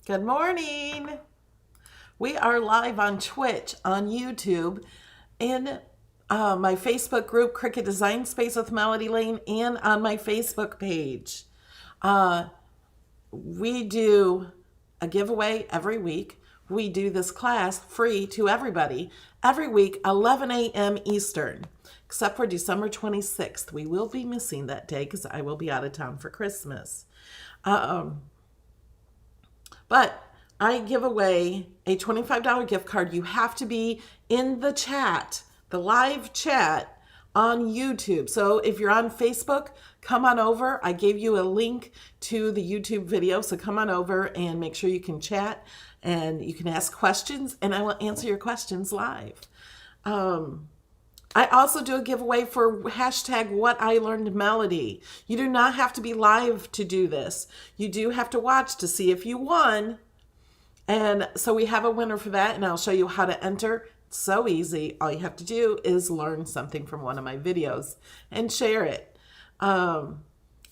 Good morning. We are live on Twitch, on YouTube, in my Facebook group, Cricut Design Space with Melody Lane, and on my Facebook page. We do a giveaway every week. We do this class free to everybody every week, 11 a.m. Eastern, except for December 26th. We will be missing that day because I will be out of town for Christmas. But I give away a $25 gift card. You have to be in the chat, the live chat on YouTube. So if you're on Facebook, come on over. I gave you a link to the YouTube video. So come on over and make sure you can chat and you can ask questions and I will answer your questions live. I also do a giveaway for hashtag What I Learned Melody. You do not have to be live to do this. You do have to watch to see if you won. And so we have a winner for that, and I'll show you how to enter. It's so easy. All you have to do is learn something from one of my videos and share it. And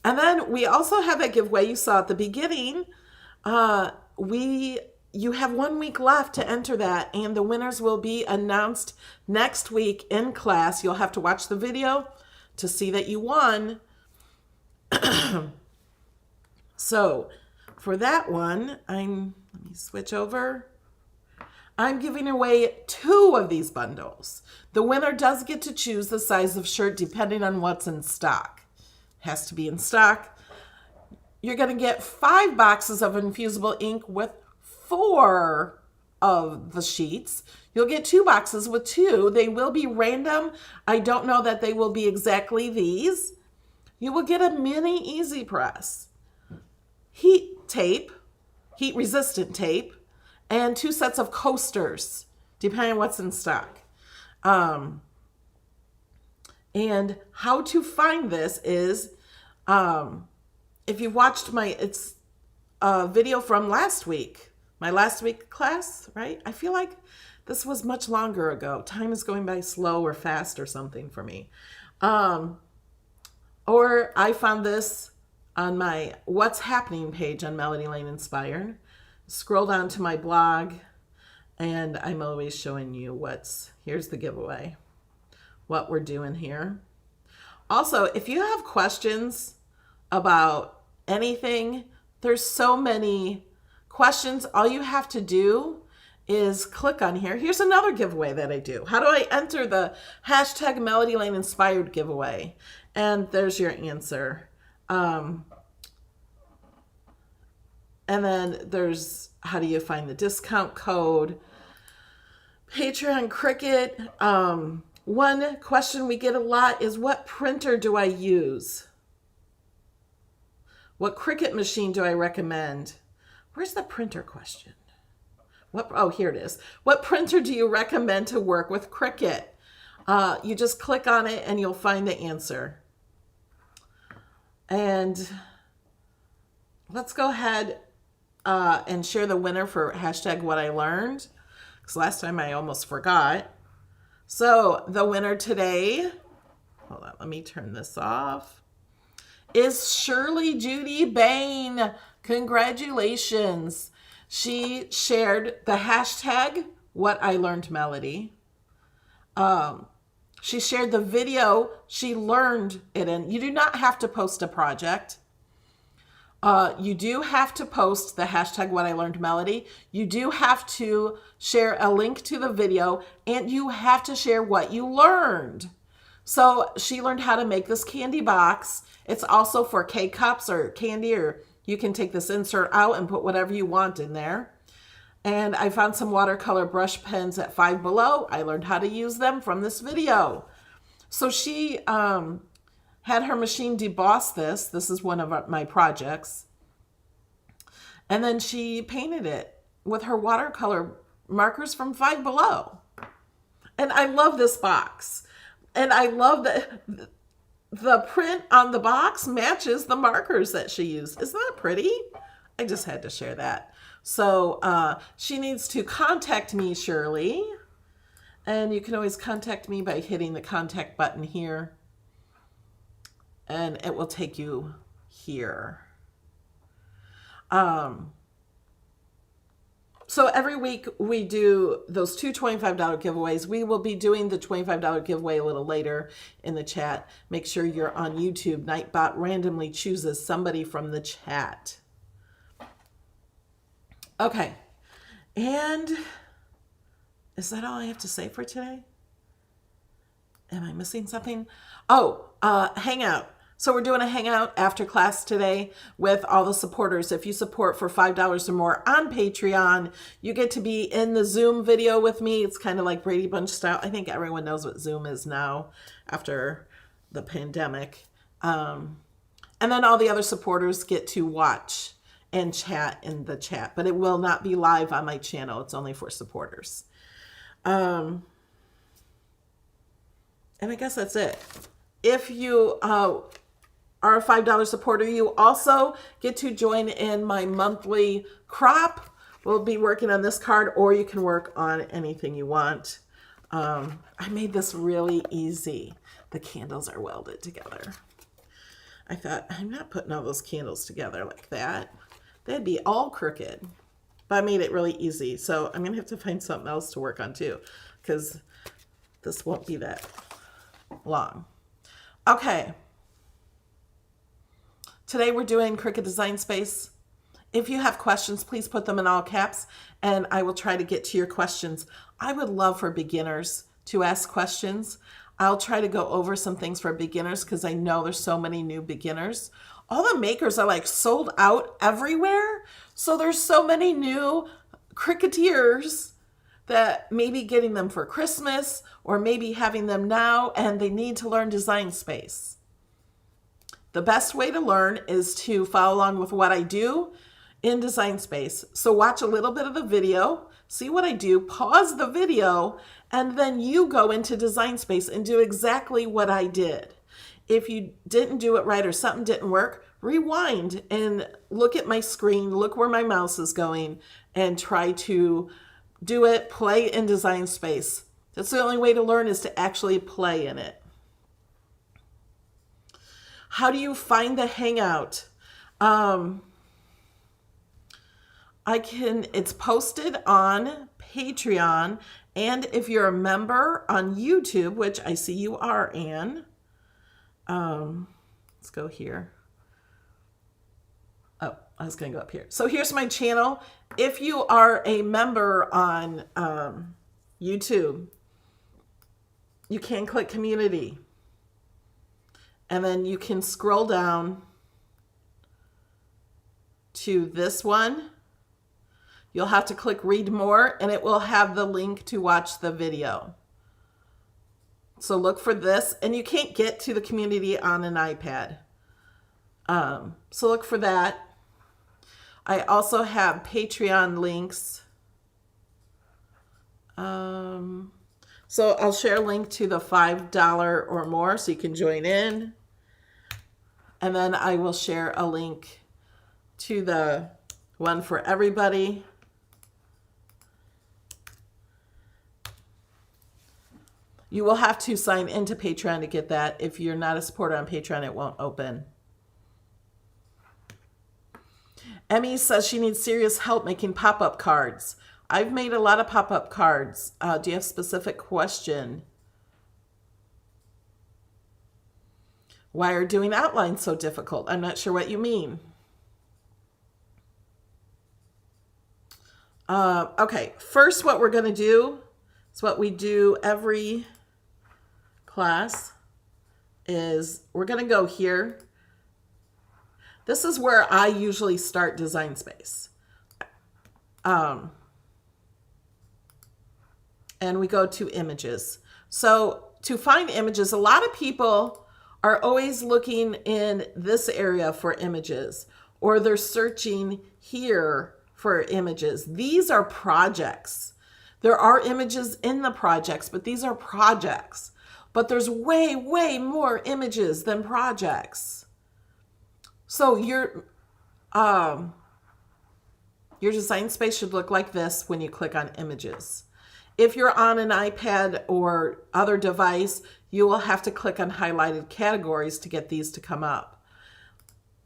then we also have a giveaway you saw at the beginning. You have 1 week left to enter that, and the winners will be announced next week in class. You'll have to watch the video to see that you won. So for that one, let me switch over. I'm giving away 2 of these bundles. The winner does get to choose the size of shirt depending on what's in stock. Has to be in stock. You're going to get 5 boxes of infusible ink with 4 of the sheets. You'll get 2 boxes with 2. They will be random. I don't know that they will be exactly these. You will get a mini easy press, heat tape, heat resistant tape, and 2 sets of coasters, depending on what's in stock. And how to find this is, if you've watched it's a video from last week, my last week class, right? I feel like this was much longer ago. Time is going by slow or fast or something for me. Or I found this on my What's Happening page on Melody Lane Inspired. Scroll down to my blog, and I'm always showing you here's the giveaway, what we're doing here. Also, if you have questions about anything, there's so many questions. All you have to do is click on here. Here's another giveaway that I do. How do I enter the hashtag Melody Lane Inspired giveaway? And there's your answer. And then there's how do you find the discount code? Patreon Cricut. One question we get a lot is, what printer do I use? What Cricut machine do I recommend? Where's the printer question? Oh, here it is. What printer do you recommend to work with Cricut? You just click on it and you'll find the answer. And let's go ahead and share the winner for hashtag What I Learned, because last time I almost forgot. So the winner today, hold on, let me turn this off, is Shirley Judy Bain. Congratulations. She shared the hashtag What I Learned Melody. She shared the video she learned it in. You do not have to post a project. You do have to post the hashtag What I Learned Melody. You do have to share a link to the video, and you have to share what you learned. So she learned how to make this candy box. It's also for K-cups or candy, or you can take this insert out and put whatever you want in there. And I found some watercolor brush pens at Five Below. I learned how to use them from this video. So she had her machine deboss this. This is one of my projects. And then she painted it with her watercolor markers from Five Below. And I love this box. And I love that the print on the box matches the markers that she used. Isn't that pretty? I just had to share that. So she needs to contact me, Shirley. And you can always contact me by hitting the contact button here. And it will take you here. So every week we do those two $25 giveaways. We will be doing the $25 giveaway a little later in the chat. Make sure you're on YouTube. Nightbot randomly chooses somebody from the chat. Okay. And is that all I have to say for today? Am I missing something? Oh, Hangout. So we're doing a Hangout after class today with all the supporters. If you support for $5 or more on Patreon, you get to be in the Zoom video with me. It's kind of like Brady Bunch style. I think everyone knows what Zoom is now after the pandemic. And then all the other supporters get to watch and chat in the chat. But it will not be live on my channel. It's only for supporters. And I guess that's it. If you are a $5 supporter, you also get to join in my monthly crop. We'll be working on this card, or you can work on anything you want. I made this really easy. The candles are welded together. I thought, I'm not putting all those candles together like that. They'd be all crooked. But I made it really easy. So I'm going to have to find something else to work on too, because this won't be that long. Okay. Today we're doing Cricut Design Space. If you have questions, please put them in all caps and I will try to get to your questions. I would love for beginners to ask questions. I'll try to go over some things for beginners because I know there's so many new beginners. All the makers are like sold out everywhere. So there's so many new Cricuteers that maybe getting them for Christmas or maybe having them now and they need to learn Design Space. The best way to learn is to follow along with what I do in Design Space. So watch a little bit of the video, see what I do, pause the video, and then you go into Design Space and do exactly what I did. If you didn't do it right or something didn't work, rewind and look at my screen, look where my mouse is going, and try to do it, play in Design Space. That's the only way to learn, is to actually play in it. How do you find the Hangout? It's posted on Patreon, and if you're a member on YouTube, which I see you are, Anne. Let's go here. Oh, I was going to go up here. So here's my channel. If you are a member on YouTube, you can click community. And then you can scroll down to this one. You'll have to click read more and it will have the link to watch the video. So look for this, and you can't get to the community on an iPad. So look for that. I also have Patreon links. So I'll share a link to the $5 or more so you can join in. And then I will share a link to the one for everybody. You will have to sign into Patreon to get that. If you're not a supporter on Patreon, it won't open. Emmy says she needs serious help making pop-up cards. I've made a lot of pop-up cards. Do you have a specific question? Why are doing outlines so difficult? I'm not sure what you mean. Okay, first what we're going to do is what we do every class is we're going to go here. This is where I usually start Design Space. And we go to images. So to find images, a lot of people are always looking in this area for images, or they're searching here for images. These are projects. There are images in the projects, but these are projects. But there's way, way more images than projects. So your Design Space should look like this when you click on images. If you're on an iPad or other device, you will have to click on highlighted categories to get these to come up.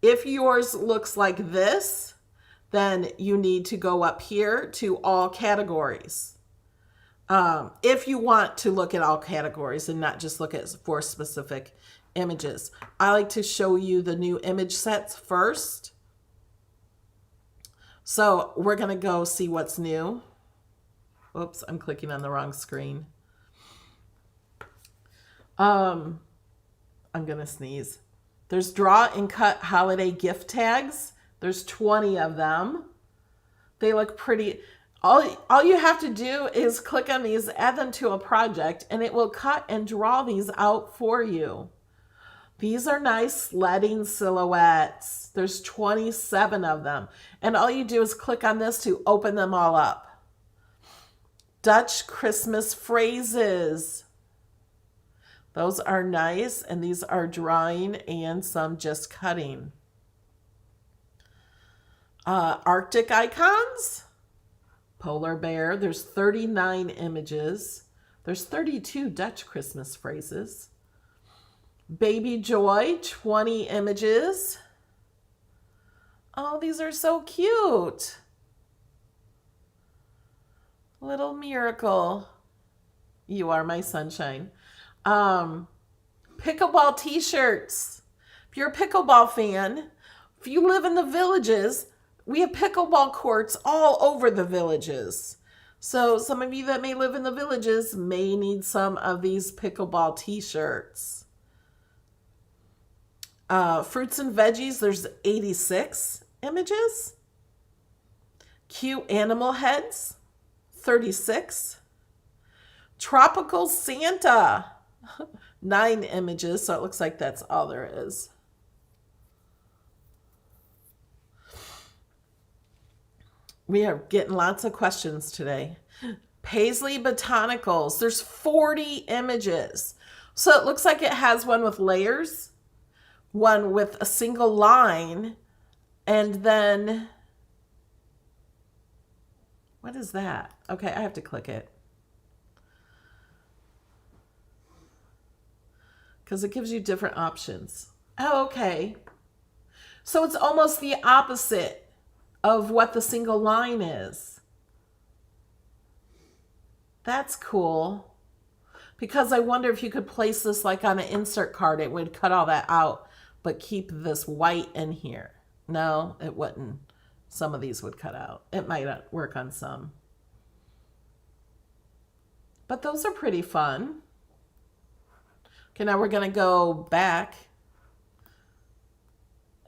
If yours looks like this, then you need to go up here to all categories. If you want to look at all categories and not just look at for specific images. I like to show you the new image sets first. So we're going to go see what's new. Oops, I'm clicking on the wrong screen. I'm going to sneeze. There's draw and cut holiday gift tags. There's 20 of them. They look pretty. All you have to do is click on these, add them to a project, and it will cut and draw these out for you. These are nice sledding silhouettes. There's 27 of them. And all you do is click on this to open them all up. Dutch Christmas phrases. Those are nice, and these are drawing and some just cutting. Arctic icons. Polar bear. There's 39 images. There's 32 Dutch Christmas phrases. Baby Joy, 20 images. Oh, these are so cute. Little miracle. You are my sunshine. Pickleball t-shirts. If you're a pickleball fan, if you live in the villages, we have pickleball courts all over the villages. So some of you that may live in the villages may need some of these pickleball t-shirts. Fruits and veggies, there's 86 images. Cute animal heads, 36. Tropical Santa, 9 images, so it looks like that's all there is. We are getting lots of questions today. Paisley Botanicals, there's 40 images. So it looks like it has one with layers, one with a single line, and then, what is that? Okay, I have to click it. Because it gives you different options. Oh, okay. So it's almost the opposite of what the single line is. That's cool. Because I wonder if you could place this like on an insert card, it would cut all that out, but keep this white in here. No, it wouldn't. Some of these would cut out. It might not work on some. But those are pretty fun. Okay, now we're going to go back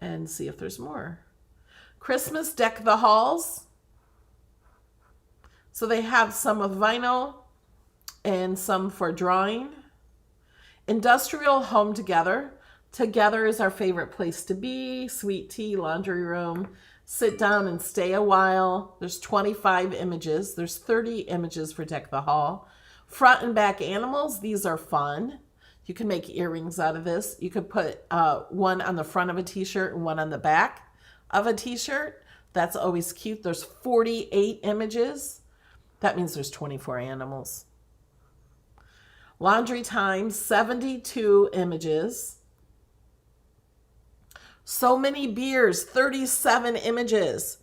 and see if there's more. Christmas Deck the Halls. So they have some with vinyl and some for drawing. Industrial Home Together. Together is our favorite place to be. Sweet tea, laundry room. Sit down and stay a while. There's 25 images. There's 30 images for Deck the Hall. Front and back animals. These are fun. You can make earrings out of this. You could put one on the front of a t-shirt and one on the back of a t-shirt. That's always cute. There's 48 images. That means there's 24 animals. Laundry Time, 72 images. So Many Beers, 37 images.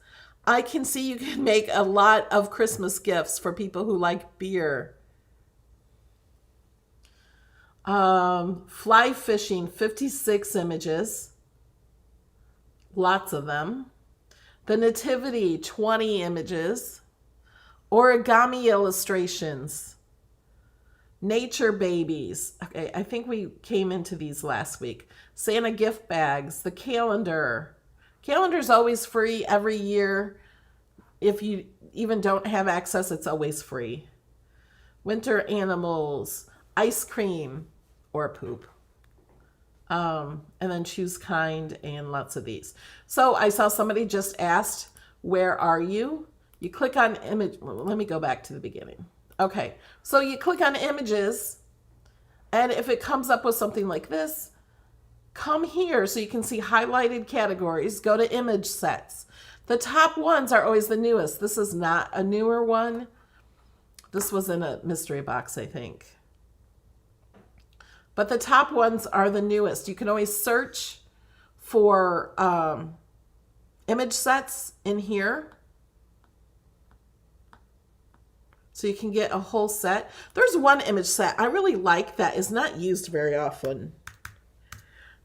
I can see you can make a lot of Christmas gifts for people who like beer. Fly fishing, 56 images. Lots of them. The Nativity, 20 images. Origami illustrations. Nature babies. Okay, I think we came into these last week. Santa gift bags. The calendar. Calendar's always free every year. If you even don't have access, it's always free. Winter animals. Ice cream or poop. And then choose kind and lots of these. So I saw somebody just asked, where are you? You click on image. Well, let me go back to the beginning. Okay, so you click on images, and if it comes up with something like this, come here so you can see highlighted categories. Go to image sets. The top ones are always the newest. This is not a newer one. This was in a mystery box, I think. But the top ones are the newest. You can always search for image sets in here. So you can get a whole set. There's one image set I really like that is not used very often.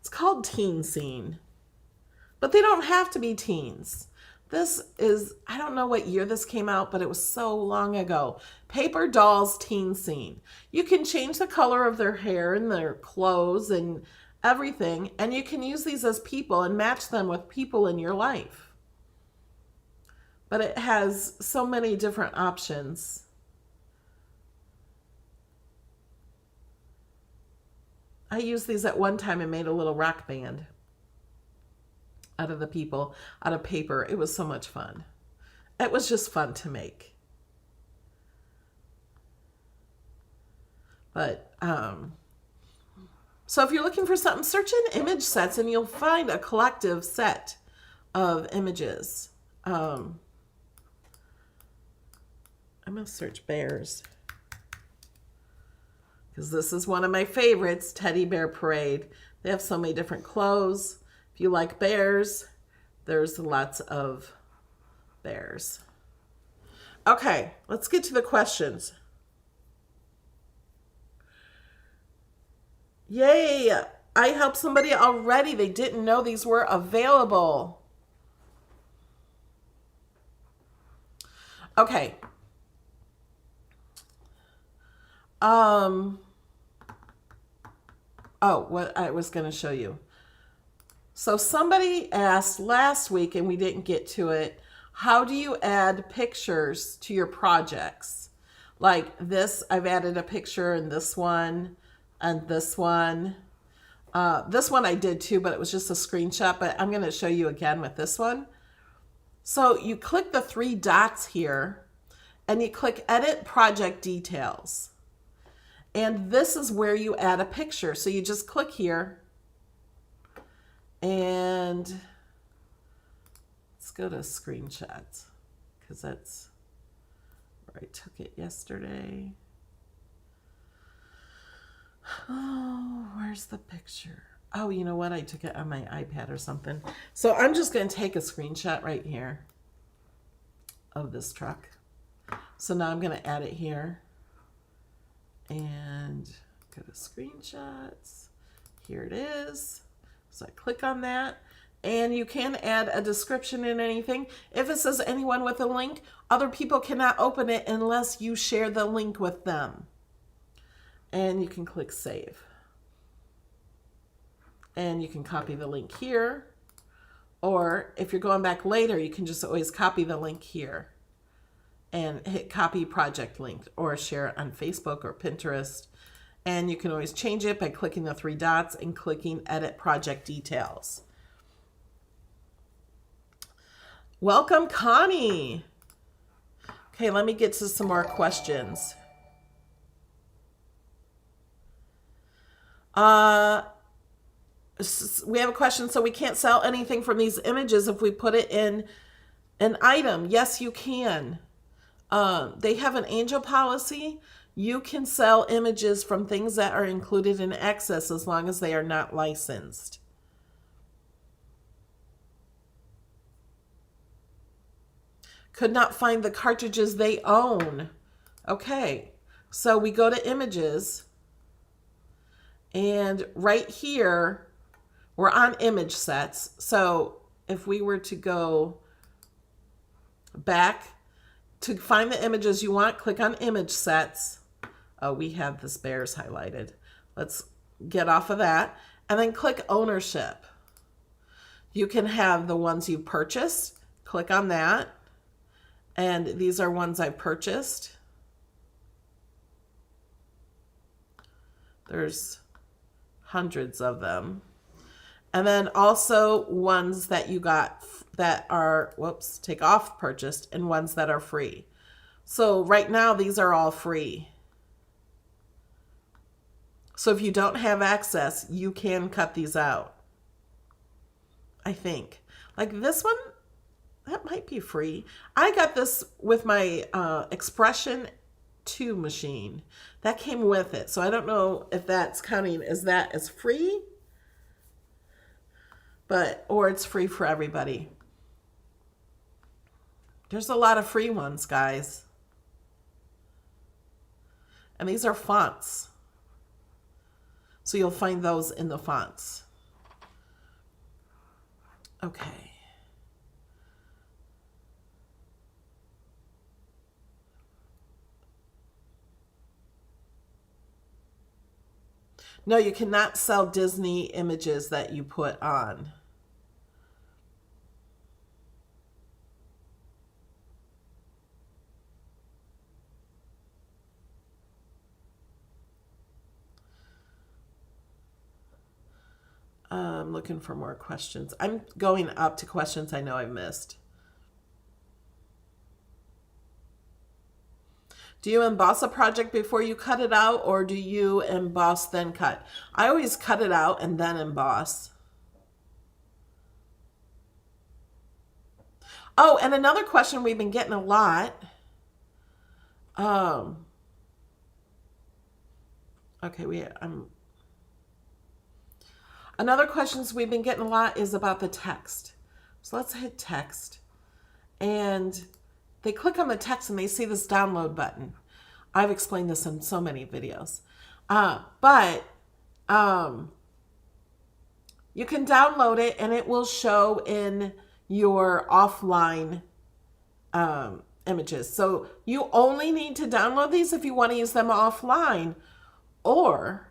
It's called Teen Scene. But they don't have to be teens. This is, I don't know what year this came out, but it was so long ago. Paper Dolls Teen Scene. You can change the color of their hair and their clothes and everything, and you can use these as people and match them with people in your life. But it has so many different options. I used these at one time and made a little rock band out of the people, out of paper. It was so much fun. It was just fun to make. But, so if you're looking for something, search in image sets and you'll find a collective set of images. I'm going to search bears, because this is one of my favorites, Teddy Bear Parade. They have so many different clothes. If you like bears, there's lots of bears. Okay, let's get to the questions. Yay! I helped somebody already. They didn't know these were available. Okay. Oh, what I was going to show you. So somebody asked last week, and we didn't get to it, how do you add pictures to your projects? Like this, I've added a picture in this one and this one. This one I did too, but it was just a screenshot, but I'm going to show you again with this one. So you click the 3 dots here, and you click Edit Project Details. And this is where you add a picture. So you just click here, and let's go to screenshots, because that's where I took it yesterday. Oh, where's the picture? Oh, you know what? I took it on my iPad or something. So I'm just going to take a screenshot right here of this truck. So now I'm going to add it here. And go to screenshots. Here it is. So I click on that. And you can add a description in anything. If it says anyone with a link, other people cannot open it unless you share the link with them. And you can click Save. And you can copy the link here. Or if you're going back later, you can just always copy the link here and hit Copy Project Link, or share it on Facebook or Pinterest. And you can always change it by clicking the 3 dots and clicking Edit Project Details. Welcome, Connie. Okay, let me get to some more questions. We have a question. So we can't sell anything from these images if we put it in an item. Yes, you can. They have an angel policy. You can sell images from things that are included in Access as long as they are not licensed. Could not find the cartridges they own. Okay, so we go to Images, and right here, we're on image sets. So if we were to go back to find the images you want, click on Image Sets. Oh, we have this bears highlighted. Let's get off of that. And then click Ownership. You can have the ones you purchased. Click on that. And these are ones I purchased. There's hundreds of them. And then also ones that you got that are, whoops, take off purchased, and ones that are free. So right now, these are all free. So if you don't have access, you can cut these out. I think. Like this one, that might be free. I got this with my Expression 2 machine. That came with it. So I don't know if that's counting as that as free. Or it's free for everybody. There's a lot of free ones, guys. And these are fonts. So you'll find those in the fonts. Okay. No, you cannot sell Disney images that you put on. I'm looking for more questions. I'm going up to questions I know I missed. Do you emboss a project before you cut it out, or do you emboss then cut? I always cut it out and then emboss. Oh, and another question we've been getting a lot. Okay, another questions we've been getting a lot is about the text. So let's hit text. And they click on the text and they see this download button. I've explained this in so many videos. But you can download it and it will show in your offline images. So you only need to download these if you want to use them offline, or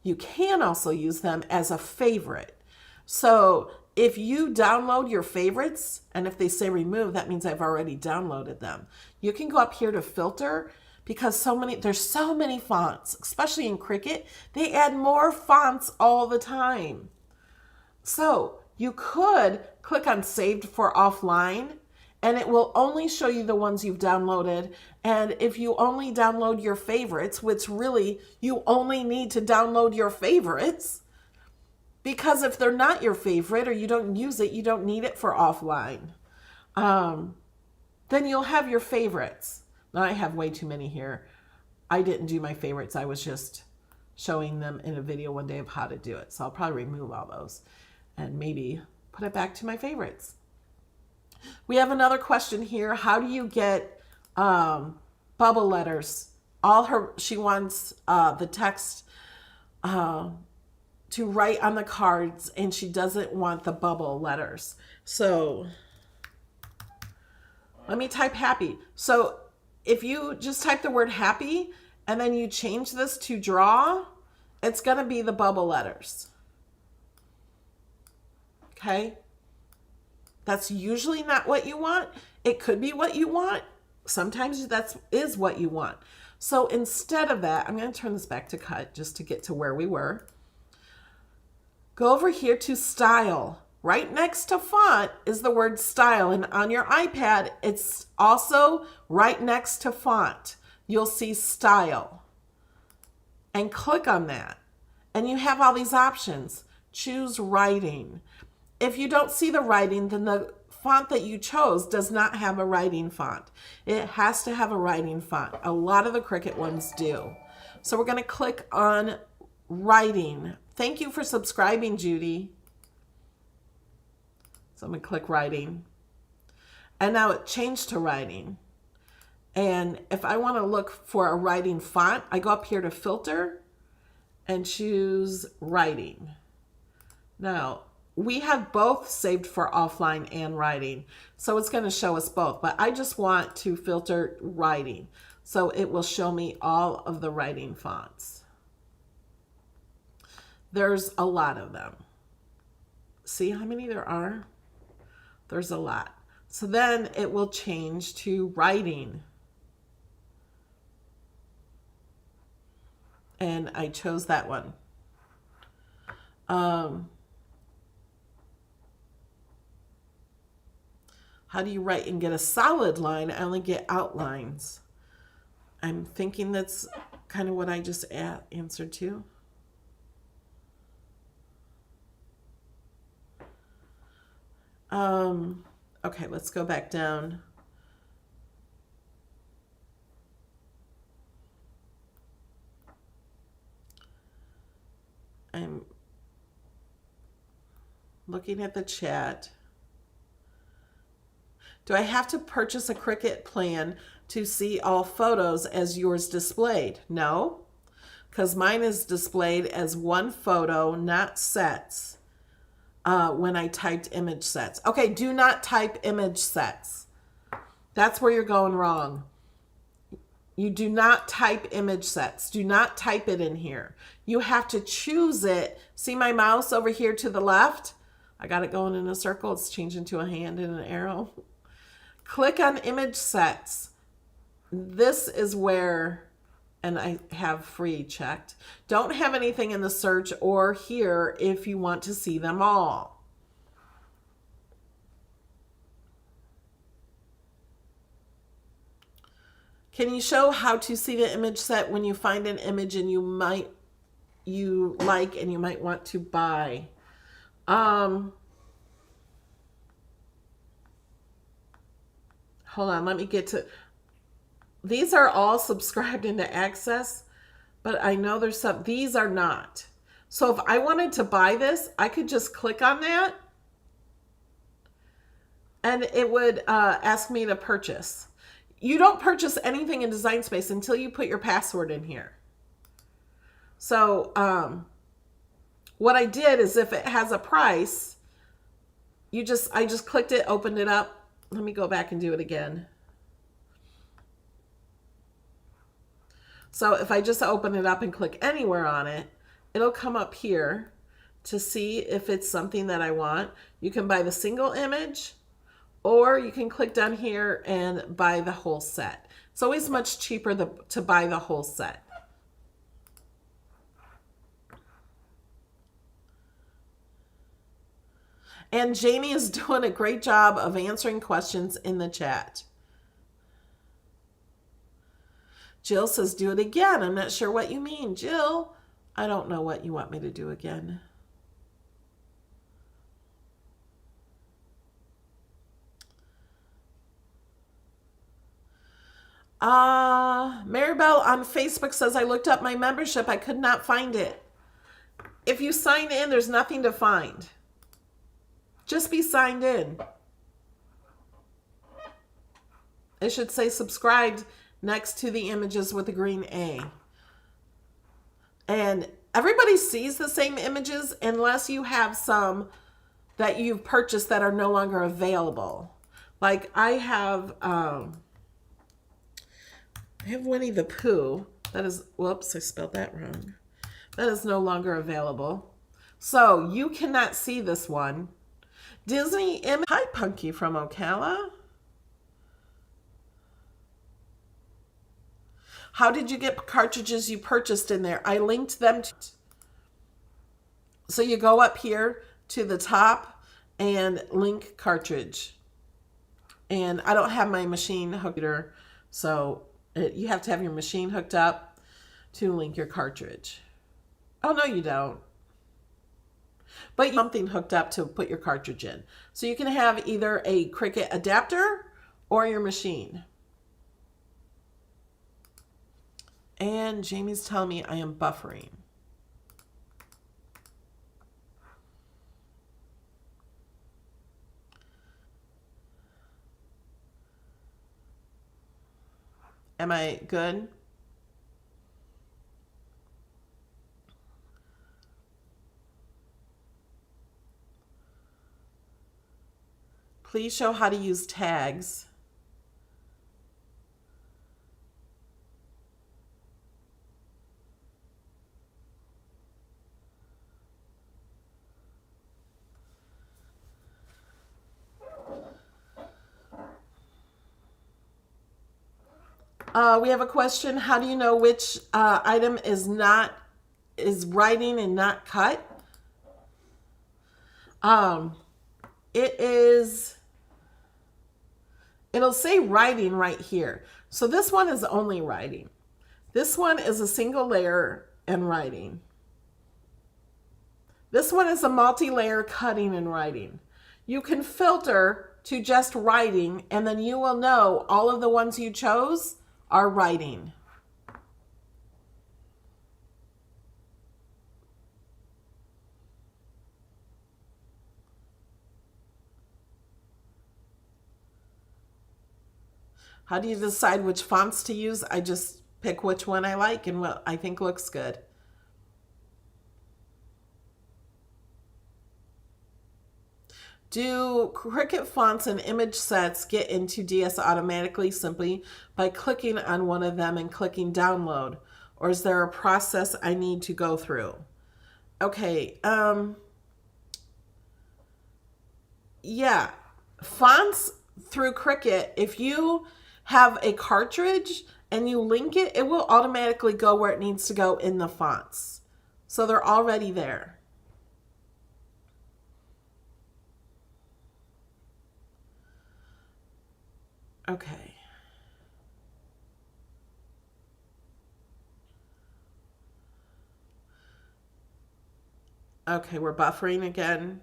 you can also use them as a favorite. So if you download your favorites, and if they say remove, that means I've already downloaded them. You can go up here to filter, because there's so many fonts, especially in Cricut. They add more fonts all the time. So you could click on saved for offline, and it will only show you the ones you've downloaded. And if you only download your favorites, which really you only need to download your favorites, because if they're not your favorite or you don't use it, you don't need it for offline, then you'll have your favorites. Now I have way too many here. I didn't do my favorites. I was just showing them in a video one day of how to do it. So I'll probably remove all those and maybe put it back to my favorites. We have another question here. How do you get bubble letters? She wants the text to write on the cards, and she doesn't want the bubble letters. So let me type happy. So if you just type the word happy and then you change this to draw, it's going to be the bubble letters. Okay? That's usually not what you want. It could be what you want. Sometimes that is what you want. So instead of that, I'm going to turn this back to cut just to get to where we were. Go over here to style. Right next to font is the word style. And on your iPad, it's also right next to font. You'll see style. And click on that. And you have all these options. Choose writing. If you don't see the writing, then the font that you chose does not have a writing font. It has to have a writing font. A lot of the Cricut ones do. So we're going to click on writing. Thank you for subscribing, Judy. So I'm going to click writing. And now it changed to writing. And if I want to look for a writing font, I go up here to filter and choose writing. Now, we have both saved for offline and writing, so it's going to show us both, but I just want to filter writing, so it will show me all of the writing fonts. There's a lot of them. See how many there are? There's a lot. So then it will change to writing. And I chose that one. How do you write and get a solid line? I only get outlines. I'm thinking that's kind of what I just answered to. Okay, let's go back down. I'm looking at the chat. Do I have to purchase a Cricut plan to see all photos as yours displayed? No, because mine is displayed as one photo, not sets, when I typed image sets. Okay, do not type image sets. That's where you're going wrong. You do not type image sets. Do not type it in here. You have to choose it. See my mouse over here to the left? I got it going in a circle. It's changing to a hand and an arrow. Click on image sets. This is where, and I have free checked. Don't have anything in the search or here if you want to see them all. Can you show how to see the image set when you find an image and you like and you might want to buy? Hold on, let me get to, these are all subscribed into Access, but I know there's some, these are not. So if I wanted to buy this, I could just click on that and it would ask me to purchase. You don't purchase anything in Design Space until you put your password in here. So what I did is if it has a price, I just clicked it, opened it up. Let me go back and do it again. So if I just open it up and click anywhere on it, it'll come up here to see if it's something that I want. You can buy the single image, or you can click down here and buy the whole set. It's always much cheaper to buy the whole set. And Jamie is doing a great job of answering questions in the chat. Jill says, do it again. I'm not sure what you mean. Jill, I don't know what you want me to do again. Maribel on Facebook says, I looked up my membership. I could not find it. If you sign in, there's nothing to find. Just be signed in. It should say subscribed next to the images with the green A. And everybody sees the same images unless you have some that you've purchased that are no longer available. Like I have Winnie the Pooh. That is, whoops, I spelled that wrong. That is no longer available. So you cannot see this one. Disney image. Hi, Punky from Ocala. How did you get cartridges you purchased in there? I linked them to. So you go up here to the top and link cartridge. And I don't have my machine hooked here, so you have to have your machine hooked up to link your cartridge. Oh, no, you don't. But you have something hooked up to put your cartridge in. So you can have either a Cricut adapter or your machine. And Jamie's telling me I am buffering. Am I good? Please show how to use tags. We have a question. How do you know which item is writing and not cut? It'll say writing right here. So this one is only writing. This one is a single layer and writing. This one is a multi-layer cutting and writing. You can filter to just writing, and then you will know all of the ones you chose are writing. How do you decide which fonts to use? I just pick which one I like and what I think looks good. Do Cricut fonts and image sets get into DS automatically simply by clicking on one of them and clicking download? Or is there a process I need to go through? Okay, yeah, fonts through Cricut, if you have a cartridge and you link it, it will automatically go where it needs to go in the fonts. So they're already there. Okay. Okay, we're buffering again.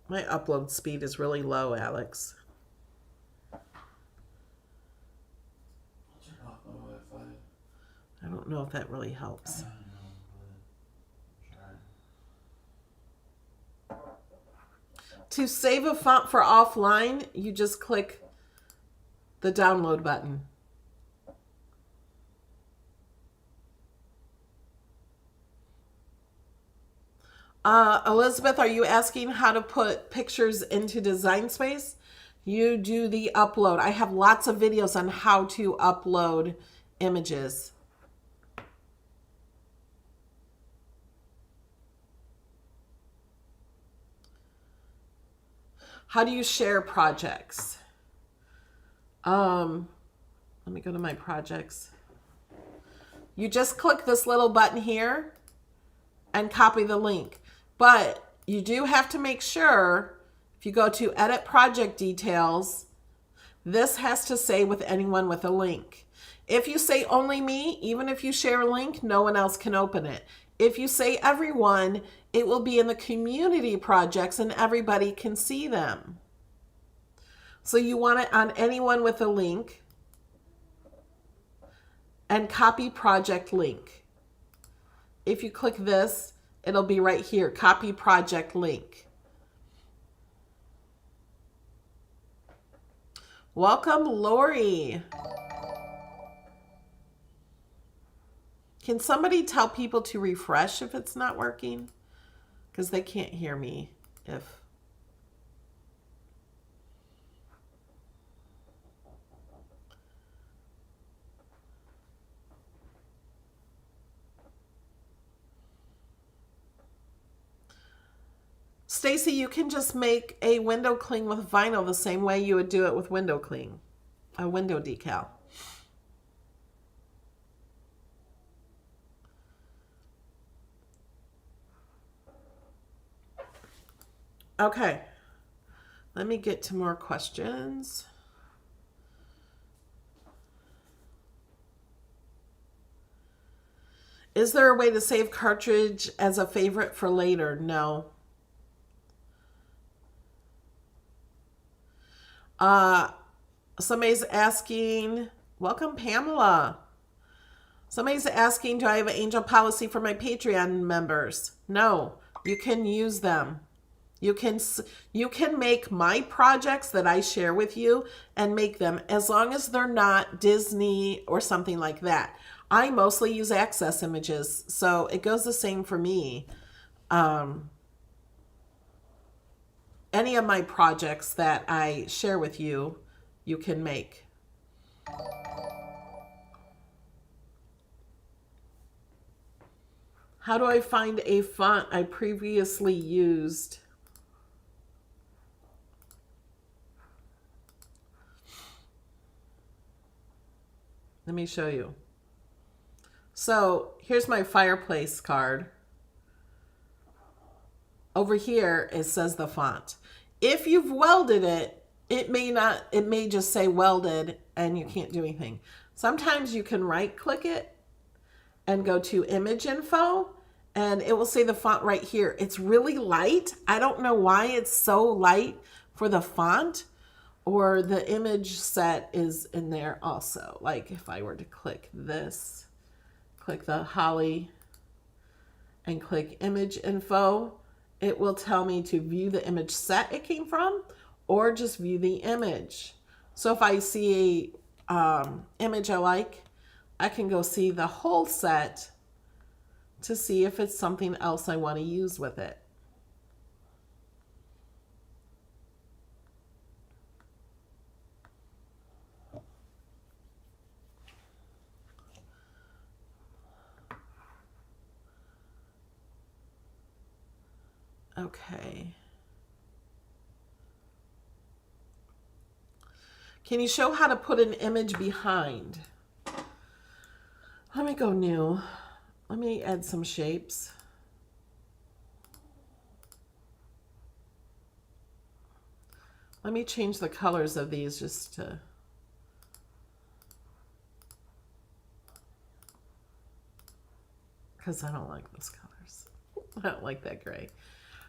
My upload speed is really low, Alex. I don't know if that really helps. To save a font for offline, you just click the download button. Elizabeth, are you asking how to put pictures into Design Space? You do the upload. I have lots of videos on how to upload images. How do you share projects? Let me go to my projects. You just click this little button here and copy the link. But you do have to make sure, if you go to edit project details, this has to say with anyone with a link. If you say only me, even if you share a link, no one else can open it. If you say everyone, it will be in the community projects and everybody can see them. So you want it on anyone with a link and copy project link. If you click this, it'll be right here, copy project link. Welcome, Lori. Can somebody tell people to refresh if it's not working? Because they can't hear me if... Stacy, you can just make a window cling with vinyl the same way you would do it with window cling, a window decal. Okay, let me get to more questions. Is there a way to save cartridge as a favorite for later? No. Somebody's asking, welcome Pamela. Somebody's asking, do I have an angel policy for my Patreon members? No, you can use them. You can make my projects that I share with you and make them as long as they're not Disney or something like that. I mostly use access images, so it goes the same for me. Any of my projects that I share with you, you can make. How do I find a font I previously used? Let me show you. So here's my fireplace card. Over here, it says the font. If you've welded it, it may just say welded and you can't do anything. Sometimes you can right click it and go to image info and it will say the font right here. It's really light. I don't know why it's so light for the font, or the image set is in there also. Like if I were to click this, click the Holly and click image info, it will tell me to view the image set it came from or just view the image. So if I see a image I like, I can go see the whole set to see if it's something else I want to use with it. Okay. Can you show how to put an image behind? Let me go new. Let me add some shapes. Let me change the colors of these just to... because I don't like those colors. I don't like that gray.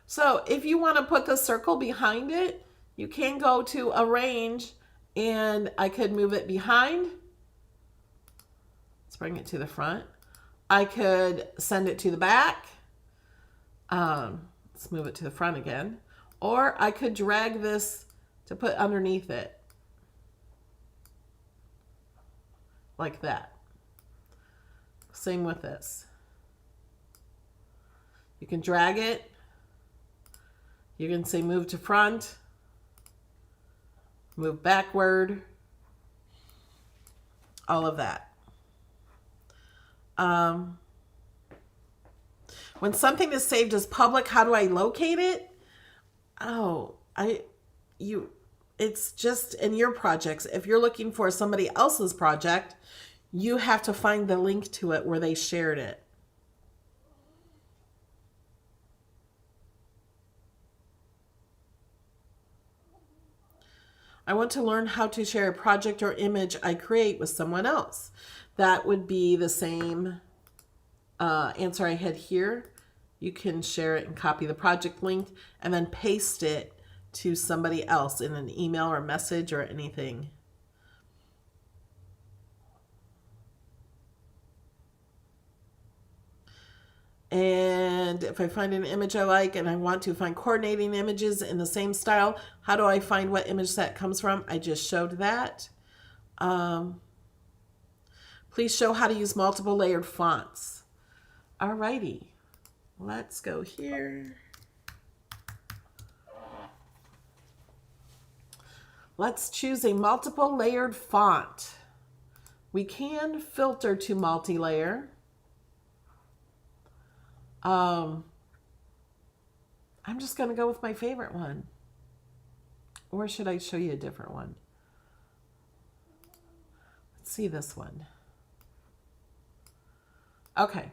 So if you want to put the circle behind it, you can go to arrange, and I could move it behind. Let's bring it to the front. I could send it to the back. Let's move it to the front again. Or I could drag this to put underneath it. Like that. Same with this. You can drag it. You can say move to front, move backward, all of that. When something is saved as public, how do I locate it? Oh, it's just in your projects. If you're looking for somebody else's project, you have to find the link to it where they shared it. I want to learn how to share a project or image I create with someone else. That would be the same answer I had here. You can share it and copy the project link and then paste it to somebody else in an email or message or anything. And if I find an image I like and I want to find coordinating images in the same style, how do I find what image that comes from? I just showed that. Please show how to use multiple layered fonts. Alrighty, let's go here. Let's choose a multiple layered font. We can filter to multi-layer. I'm just going to go with my favorite one. Or should I show you a different one? Let's see this one. Okay,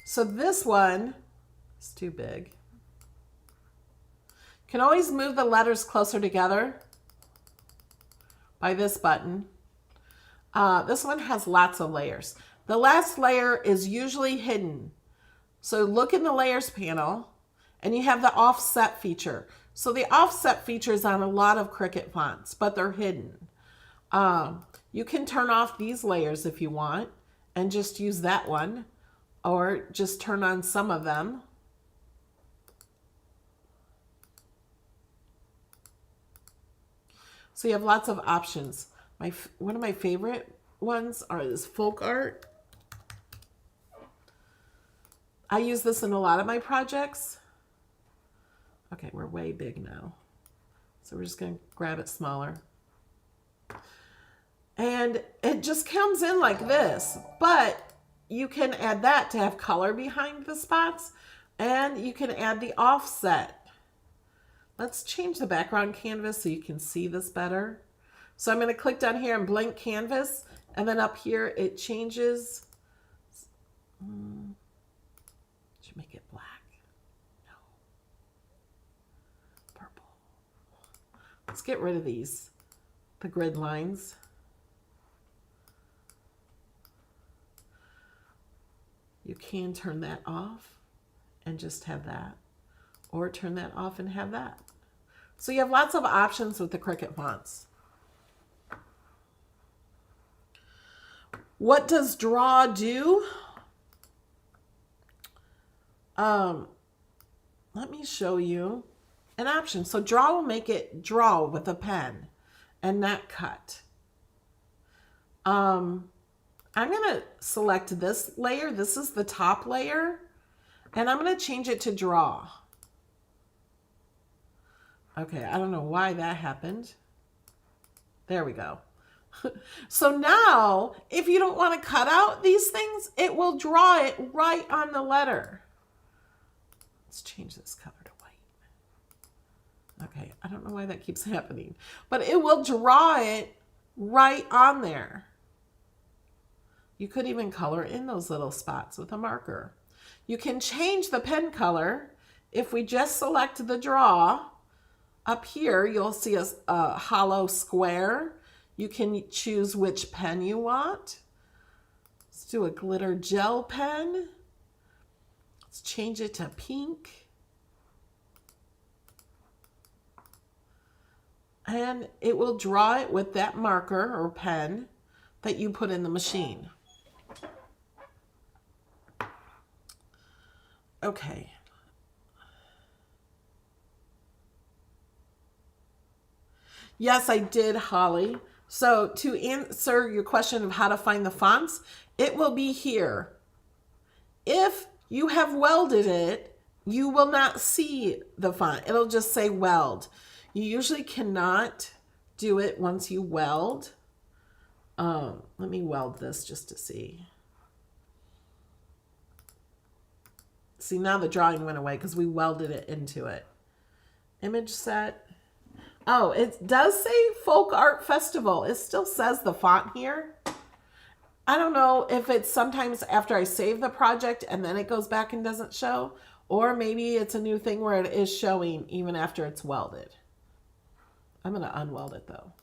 so this one is too big. You can always move the letters closer together by this button. This one has lots of layers. The last layer is usually hidden. So look in the layers panel and you have the offset feature. So the offset feature is on a lot of Cricut fonts, but they're hidden. You can turn off these layers if you want and just use that one, or just turn on some of them. So you have lots of options. One of my favorite ones is folk art. I use this in a lot of my projects. Okay, we're way big now. So we're just going to grab it smaller. And it just comes in like this, but you can add that to have color behind the spots, and you can add the offset. Let's change the background canvas so you can see this better. So I'm going to click down here and blank canvas, and then up here it changes. Should make it black. No. Purple. Let's get rid of these, the grid lines. You can turn that off. and just have that. Or turn that off and have that. So you have lots of options with the Cricut fonts. What does draw do? Let me show you an option. So draw will make it draw with a pen and not cut. I'm going to select this layer. This is the top layer. And I'm going to change it to draw. Okay, I don't know why that happened. There we go. So now, if you don't want to cut out these things, it will draw it right on the letter. Let's change this color to white. Okay, I don't know why that keeps happening, but it will draw it right on there. You could even color in those little spots with a marker. You can change the pen color. If we just select the draw, up here you'll see a hollow square. You can choose which pen you want. Let's do a glitter gel pen. Let's change it to pink. And it will draw it with that marker or pen that you put in the machine. Okay. Yes, I did, Holly. So to answer your question of how to find the fonts, it will be here. If you have welded it, you will not see the font. It'll just say weld. You usually cannot do it once you weld. Let me weld this just to see. See, now the drawing went away because we welded it into it. Image set. Oh, it does say Folk Art Festival. It still says the font here. I don't know if it's sometimes after I save the project and then it goes back and doesn't show, or maybe it's a new thing where it is showing even after it's welded. I'm going to unweld it though.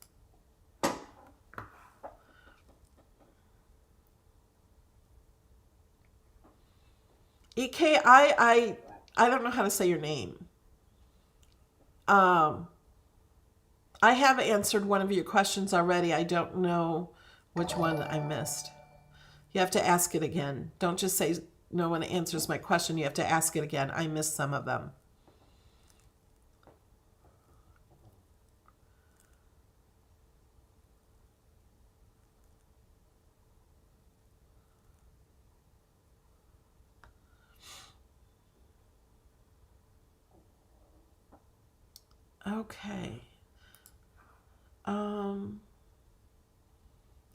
EK, I don't know how to say your name. I have answered one of your questions already. I don't know which one I missed. You have to ask it again. Don't just say no one answers my question. You have to ask it again. I missed some of them. Okay.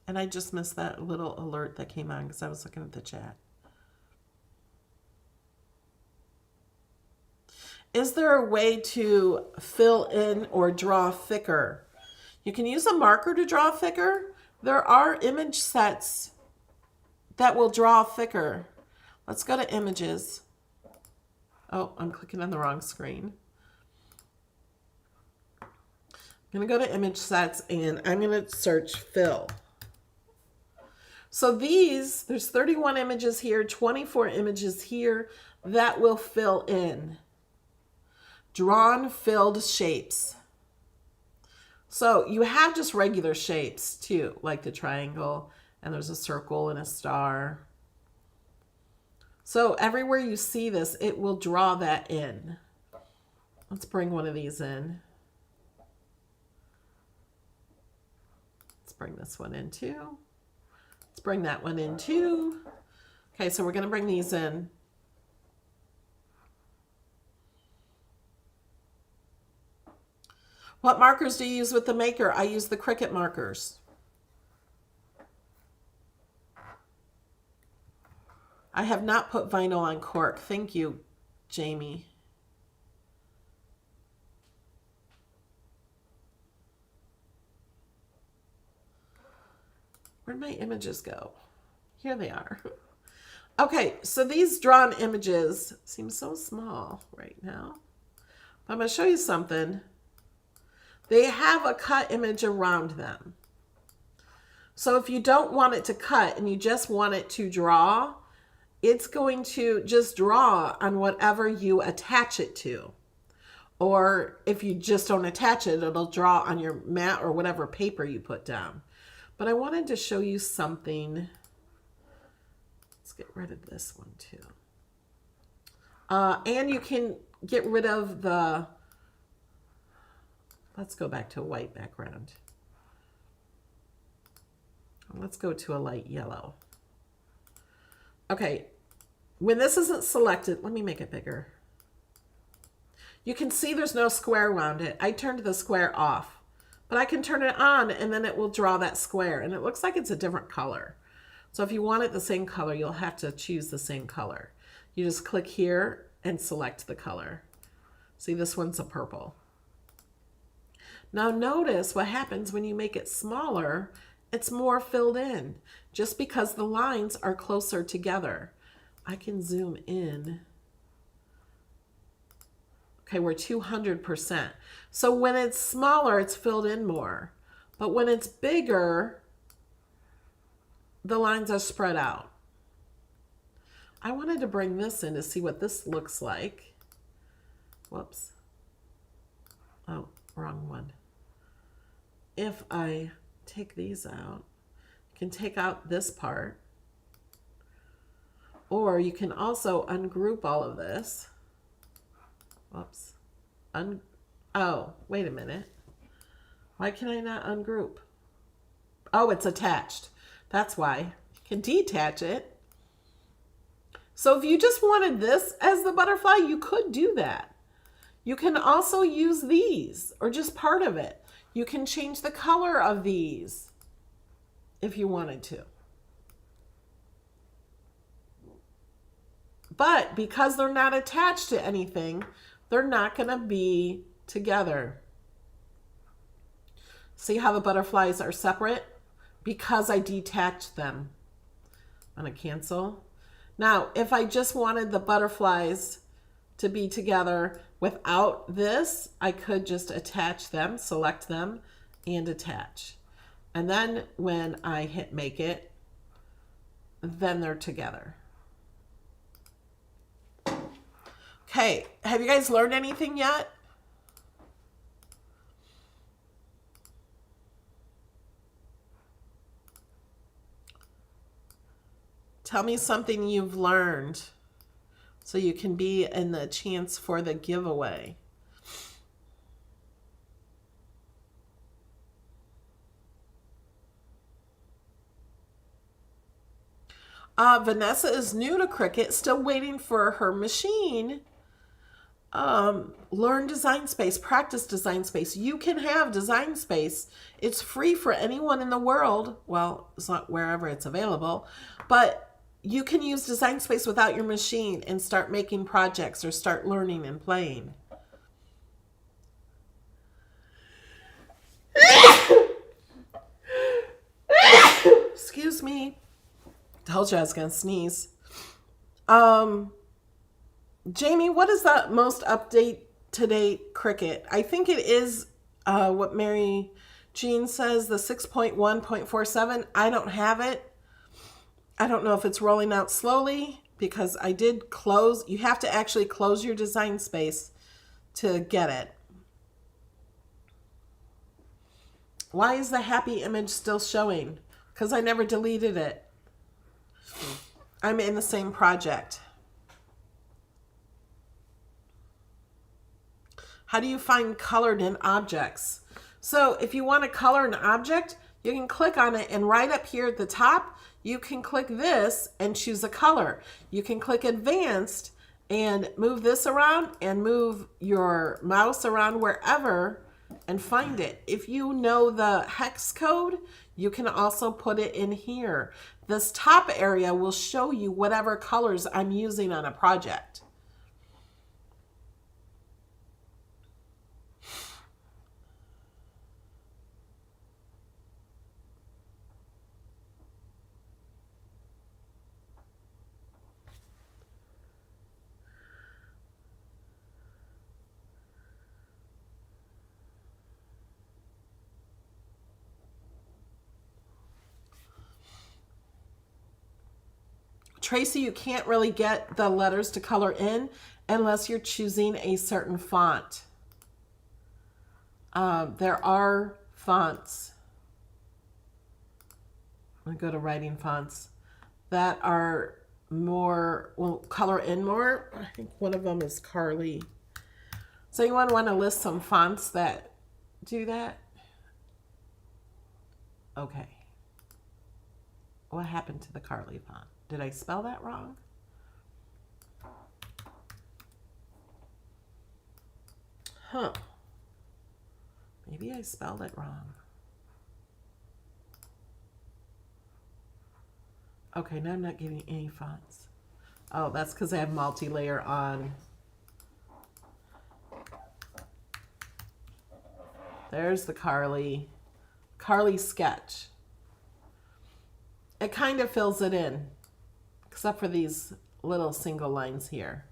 And I just missed that little alert that came on because I was looking at the chat. Is there a way to fill in or draw thicker? You can use a marker to draw thicker. There are image sets that will draw thicker. Let's go to images. Oh, I'm clicking on the wrong screen. I'm going to go to image sets and I'm going to search fill. So these, there's 31 images here, 24 images here that will fill in. Drawn filled shapes. So you have just regular shapes too, like the triangle, and there's a circle and a star. So everywhere you see this, it will draw that in. Let's bring one of these in. Let's bring this one in too. Let's bring that one in too. Okay, so we're going to bring these in. What markers do you use with the maker? I use the Cricut markers. I have not put vinyl on cork. Thank you, Jamie. Where'd my images go? Here they are. Okay, so these drawn images seem so small right now. But I'm going to show you something. They have a cut image around them. So if you don't want it to cut and you just want it to draw, it's going to just draw on whatever you attach it to. Or if you just don't attach it, it'll draw on your mat or whatever paper you put down. But I wanted to show you something. Let's get rid of this one too. And you can get rid of the, let's go back to a white background. Let's go to a light yellow. Okay, when this isn't selected, let me make it bigger. You can see there's no square around it. I turned the square off, but I can turn it on and then it will draw that square, and it looks like it's a different color. So if you want it the same color, you'll have to choose the same color. You just click here and select the color. See, this one's a purple. Now notice what happens when you make it smaller. It's more filled in just because the lines are closer together. I can zoom in. Okay, we're 200%. So when it's smaller, it's filled in more. But when it's bigger, the lines are spread out. I wanted to bring this in to see what this looks like. Whoops. Oh, wrong one. If I take these out, you can take out this part, or you can also ungroup all of this. Whoops. Oh, wait a minute. Why can I not ungroup? Oh, it's attached. That's why. You can detach it. So if you just wanted this as the butterfly, you could do that. You can also use these or just part of it. You can change the color of these if you wanted to. But because they're not attached to anything, they're not going to be together. See how the butterflies are separate? Because I detached them. I'm going to cancel. Now, if I just wanted the butterflies to be together without this, I could just attach them, select them, and attach. And then when I hit make it, then they're together. Okay, have you guys learned anything yet? Tell me something you've learned so you can be in the chance for the giveaway. Vanessa is new to Cricut, still waiting for her machine. Learn Design Space, practice Design Space. You can have Design Space. It's free for anyone in the world. Well, it's not wherever it's available, but you can use Design Space without your machine and start making projects or start learning and playing. Excuse me. Told you I was going to sneeze. Jamie, what is the most up-to-date Cricut? I think it is what Mary Jean says, the 6.1.47. I don't have it. I don't know if it's rolling out slowly because I did close. You have to actually close your Design Space to get it. Why is the happy image still showing? Because I never deleted it. I'm in the same project. How do you find colored in objects? So if you want to color an object, you can click on it, and right up here at the top, you can click this and choose a color. You can click advanced and move this around and move your mouse around wherever and find it. If you know the hex code, you can also put it in here. This top area will show you whatever colors I'm using on a project. Tracy, you can't really get the letters to color in unless you're choosing a certain font. There are fonts. I'm going to go to writing fonts that are more, will color in more. I think one of them is Carly. So you want to list some fonts that do that? Okay. What happened to the Carly font? Did I spell that wrong? Huh. Maybe I spelled it wrong. Okay, now I'm not getting any fonts. Oh, that's because I have multi-layer on. There's the Carly sketch. It kind of fills it in, except for these little single lines here.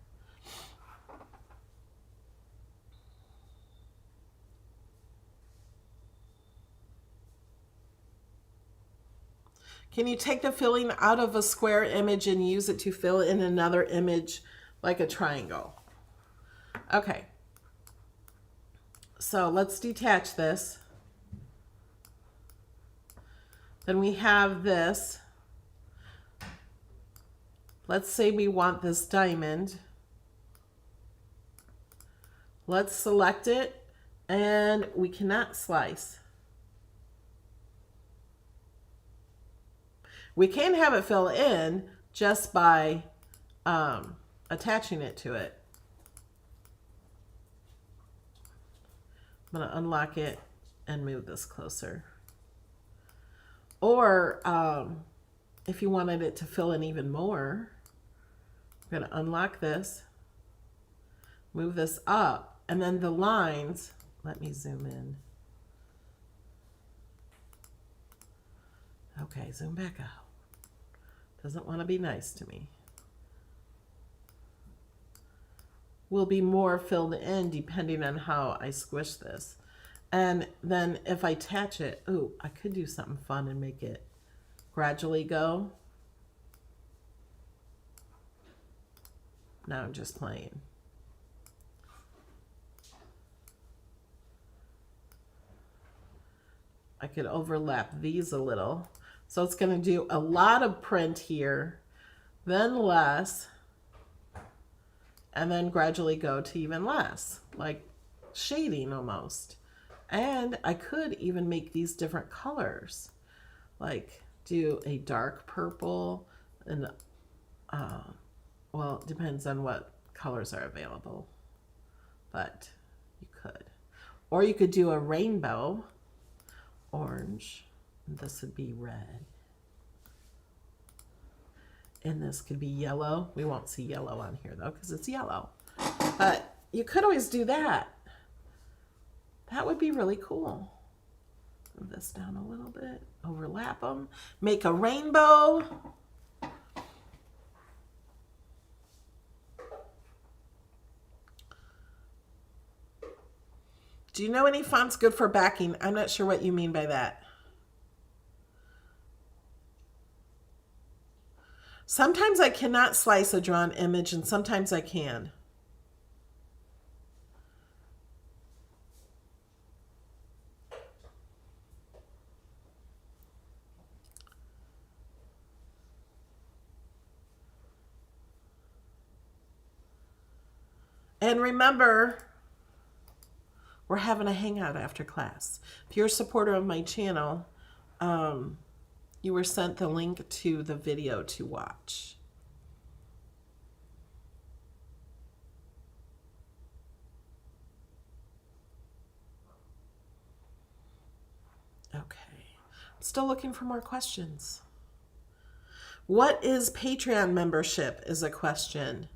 Can you take the filling out of a square image and use it to fill in another image like a triangle? Okay. So let's detach this. Then we have this. Let's say we want this diamond. Let's select it, and we cannot slice. We can have it fill in just by attaching it to it. I'm going to unlock it and move this closer. Or if you wanted it to fill in even more, I'm going to unlock this, move this up, and then the lines, let me zoom in. Okay, zoom back out. Doesn't want to be nice to me. Will be more filled in depending on how I squish this. And then if I attach it, ooh, I could do something fun and make it gradually go. Now I'm just playing. I could overlap these a little. So it's going to do a lot of print here, then less, and then gradually go to even less, like shading almost. And I could even make these different colors, like do a dark purple, and well, it depends on what colors are available, but you could. Or you could do a rainbow, orange, and this would be red. And this could be yellow. We won't see yellow on here though, because it's yellow. But you could always do that. That would be really cool. Move this down a little bit, overlap them, make a rainbow. Do you know any fonts good for backing? I'm not sure what you mean by that. Sometimes I cannot slice a drawn image and sometimes I can. And remember, we're having a hangout after class. If you're a supporter of my channel, you were sent the link to the video to watch. Okay, I'm still looking for more questions. What is Patreon membership is a question.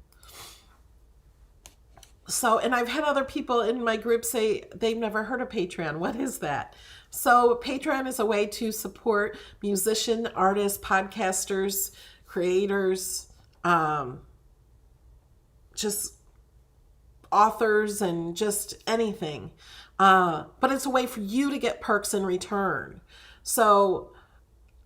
So, and I've had other people in my group say they've never heard of Patreon. What is that? So Patreon is a way to support musicians, artists, podcasters, creators, just authors and just anything. But it's a way for you to get perks in return. So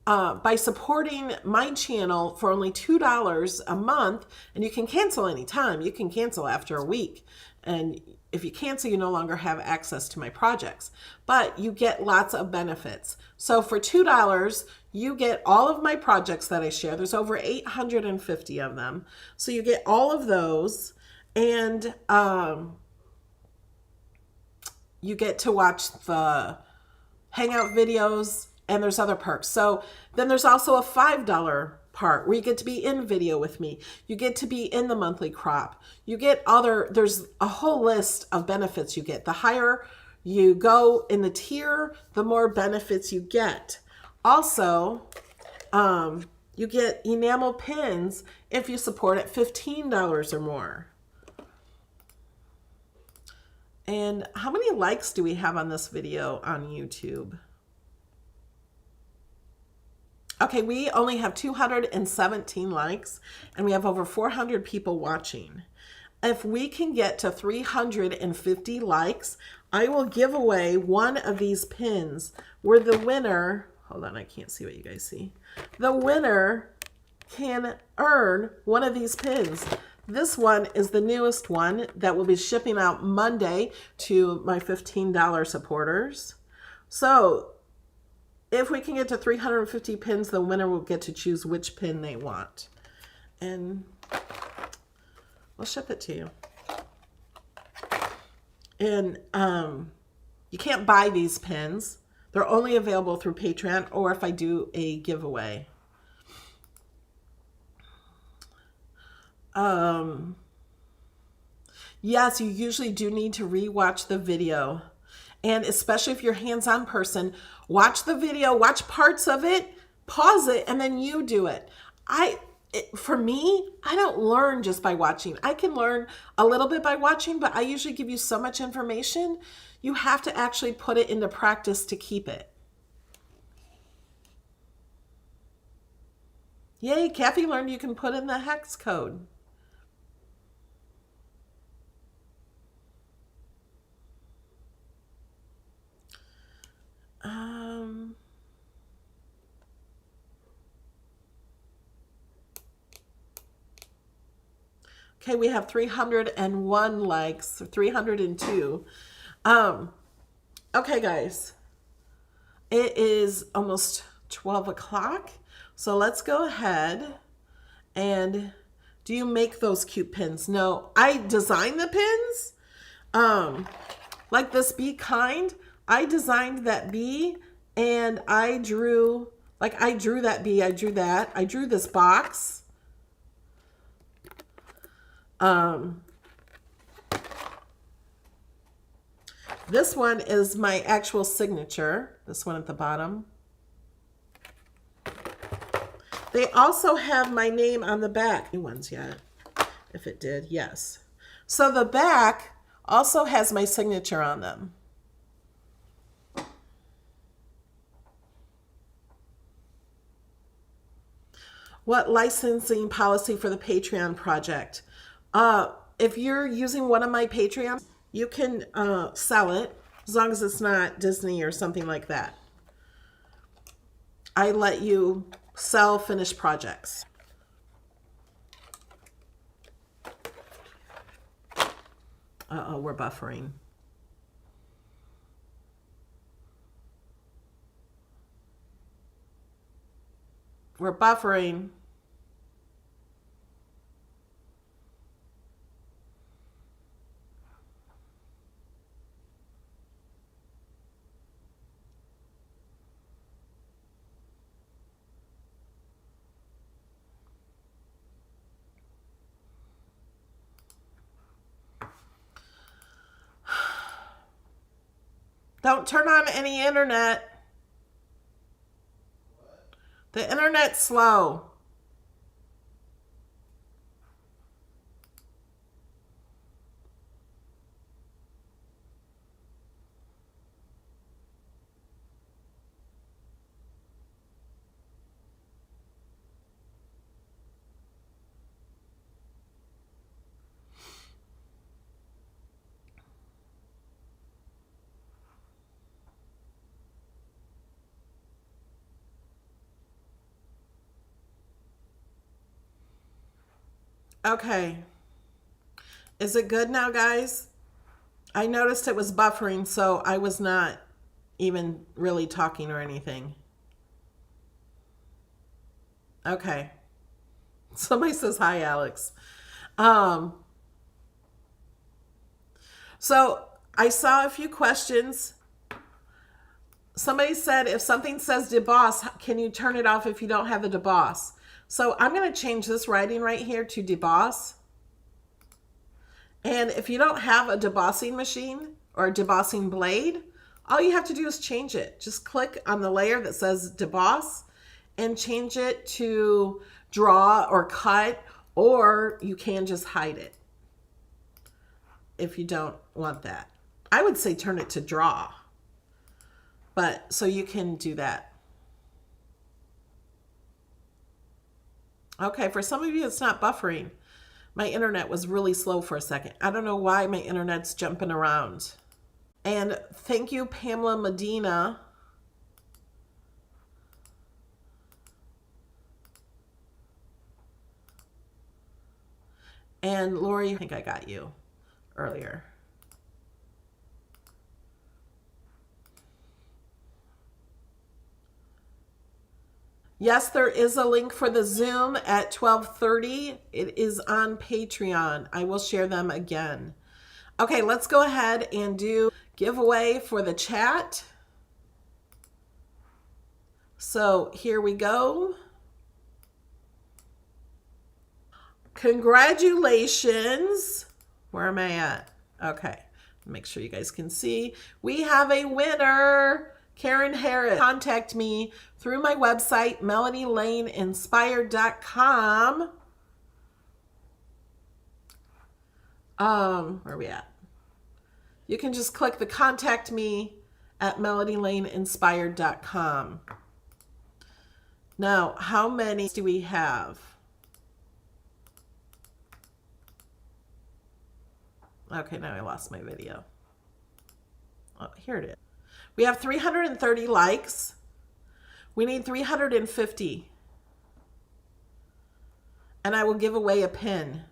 by supporting my channel for only $2 a month, and you can cancel anytime. You can cancel after a week. And if you cancel, you no longer have access to my projects. But you get lots of benefits. So for $2, you get all of my projects that I share. There's over 850 of them. So you get all of those. And you get to watch the Hangout videos, and there's other perks. So then there's also a $5 part where you get to be in video with me. You get to be in the monthly crop. You get there's a whole list of benefits you get. The higher you go in the tier, the more benefits you get. Also, you get enamel pins if you support at $15 or more. And how many likes do we have on this video on YouTube? Okay, we only have 217 likes, and we have over 400 people watching. If we can get to 350 likes, I will give away one of these pins where the winner, hold on, I can't see what you guys see. The winner can earn one of these pins. This one is the newest one that will be shipping out Monday to my $15 supporters. So if we can get to 350 pins, the winner will get to choose which pin they want. And we'll ship it to you. And you can't buy these pins. They're only available through Patreon or if I do a giveaway. Yes, you usually do need to rewatch the video. And especially if you're a hands-on person, watch the video, watch parts of it, pause it, and then you do it. For me, I don't learn just by watching. I can learn a little bit by watching, but I usually give you so much information, you have to actually put it into practice to keep it. Yay, Kathy learned you can put in the hex code. Okay, we have 301 likes, 302. Okay, guys, it is almost 12 o'clock. So let's go ahead and do you make those cute pins? No, I design the pins. Like this Be Kind, I designed that bee and I drew that bee, I drew that. I drew this box. This one is my actual signature, this one at the bottom. They also have my name on the back. New ones yet, if it did, yes. So the back also has my signature on them. What licensing policy for the Patreon project? If you're using one of my Patreons, you can sell it as long as it's not Disney or something like that. I let you sell finished projects. Uh-oh, we're buffering. We're buffering. Don't turn on any internet. The internet's slow. Okay. Is it good now, guys? I noticed it was buffering, so I was not even really talking or anything. Okay. Somebody says hi, Alex. So I saw a few questions. Somebody said, if something says deboss, can you turn it off if you don't have the deboss? So I'm going to change this writing right here to deboss. And if you don't have a debossing machine or a debossing blade, all you have to do is change it. Just click on the layer that says deboss and change it to draw or cut, or you can just hide it if you don't want that. I would say turn it to draw, but so you can do that. Okay, for some of you it's not buffering. My internet was really slow for a second. I don't know why my internet's jumping around. And thank you, Pamela Medina. And Lori, I think I got you earlier. Yes, there is a link for the Zoom at 12:30. It is on Patreon. I will share them again. Okay, let's go ahead and do giveaway for the chat. So here we go. Congratulations. Where am I at? Okay, make sure you guys can see. We have a winner. Karen Harris. Contact me through my website, melodylaneinspired.com. Where are we at? You can just click the contact me at melodylaneinspired.com. Now, how many do we have? Okay, now I lost my video. Oh, here it is. We have 330 likes. We need 350. And I will give away a pin.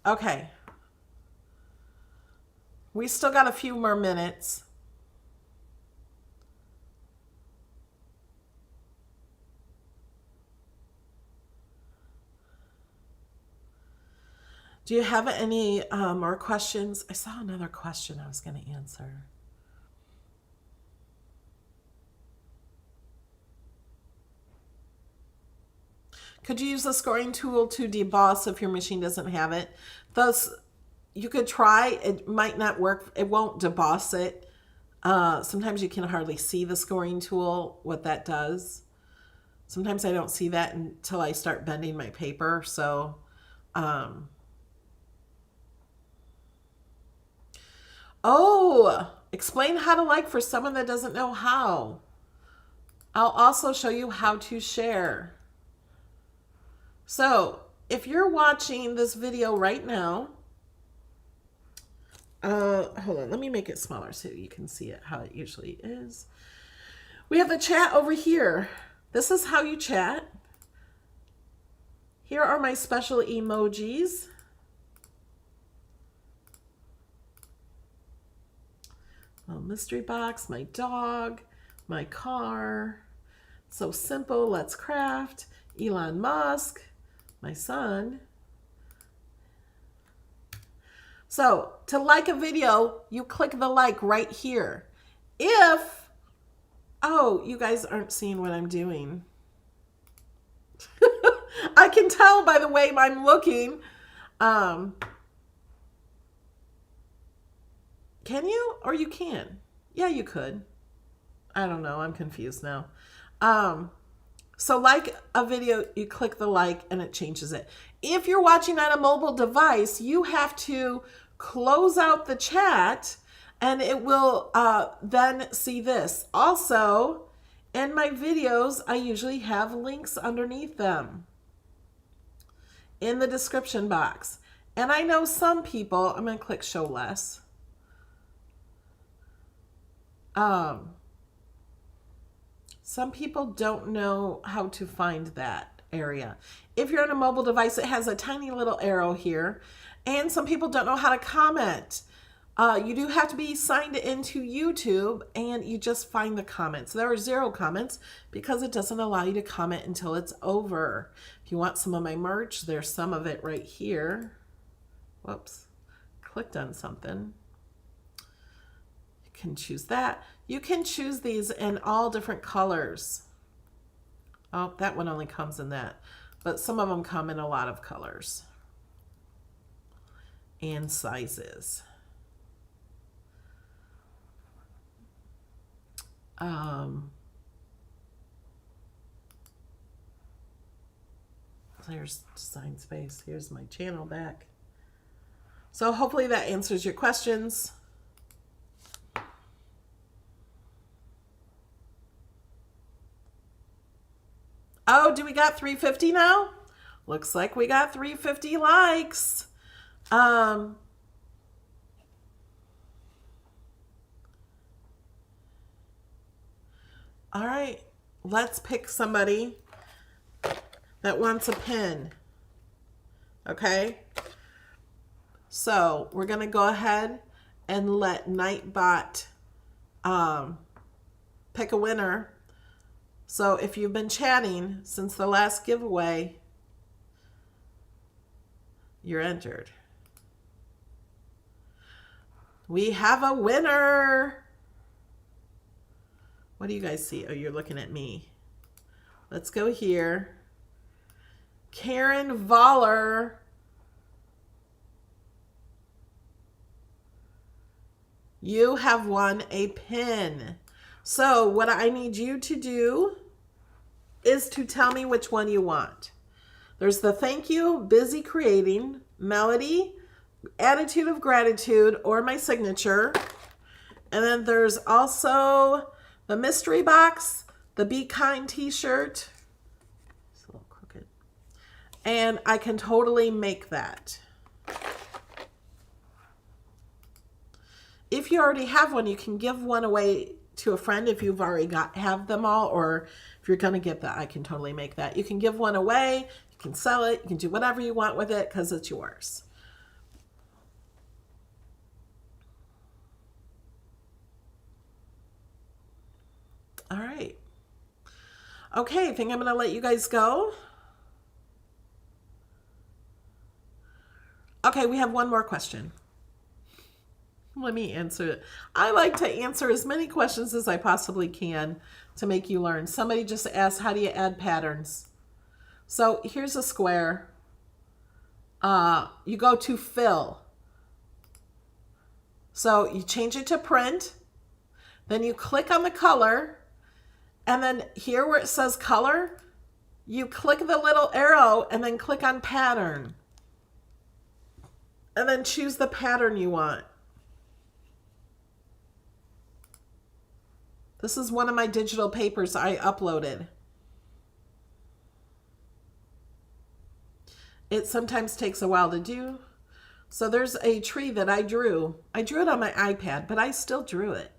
Okay. We still got a few more minutes. Do you have any more questions? I saw another question I was going to answer. Could you use the scoring tool to deboss if your machine doesn't have it? Thus, you could try. It might not work. It won't deboss it. Sometimes you can hardly see the scoring tool, what that does. Sometimes I don't see that until I start bending my paper. So, explain how to like for someone that doesn't know how. I'll also show you how to share. So if you're watching this video right now, hold on, let me make it smaller so you can see it how it usually is. We have the chat over here. This is how you chat. Here are my special emojis. A mystery box, my dog, my car. So simple, let's craft. Elon Musk, my son. So to like a video, you click the like right here. If, oh, you guys aren't seeing what I'm doing. I can tell by the way I'm looking. Can you? Or you can? Yeah, you could. I don't know. I'm confused now. So like a video, you click the like and it changes it. If you're watching on a mobile device, you have to close out the chat and it will then see this. Also, in my videos, I usually have links underneath them in the description box. And I know some people, I'm going to click show less. Some people don't know how to find that area. If you're on a mobile device, it has a tiny little arrow here. And some people don't know how to comment. You do have to be signed into YouTube and you just find the comments. There are 0 comments because it doesn't allow you to comment until it's over. If you want some of my merch, there's some of it right here. Whoops, clicked on something. You can choose that. You can choose these in all different colors. Oh, that one only comes in that, but some of them come in a lot of colors and sizes. There's Design Space. Here's my channel back. So hopefully that answers your questions. Oh, do we got 350 now? Looks like we got 350 likes. All right, let's pick somebody that wants a pin. Okay, so we're gonna go ahead and let Nightbot pick a winner. So if you've been chatting since the last giveaway, you're entered. We have a winner. What do you guys see? Oh, you're looking at me. Let's go here. Karen Voller. You have won a pin. So what I need you to do is to tell me which one you want. There's the thank you, busy creating, melody, attitude of gratitude, or my signature. And then there's also the mystery box, the Be Kind t-shirt. It's a little crooked. And I can totally make that. If you already have one, you can give one away to a friend if you've already have them all, or if you're going to get that, I can totally make that. You can give one away, you can sell it, you can do whatever you want with it because it's yours. All right. Okay, I think I'm going to let you guys go. Okay, we have one more question. Let me answer it. I like to answer as many questions as I possibly can to make you learn. Somebody just asked, how do you add patterns? So here's a square. You go to fill. So you change it to print. Then you click on the color. And then here where it says color, you click the little arrow and then click on pattern. And then choose the pattern you want. This is one of my digital papers I uploaded. It sometimes takes a while to do. So there's a tree that I drew. I drew it on my iPad, but I still drew it.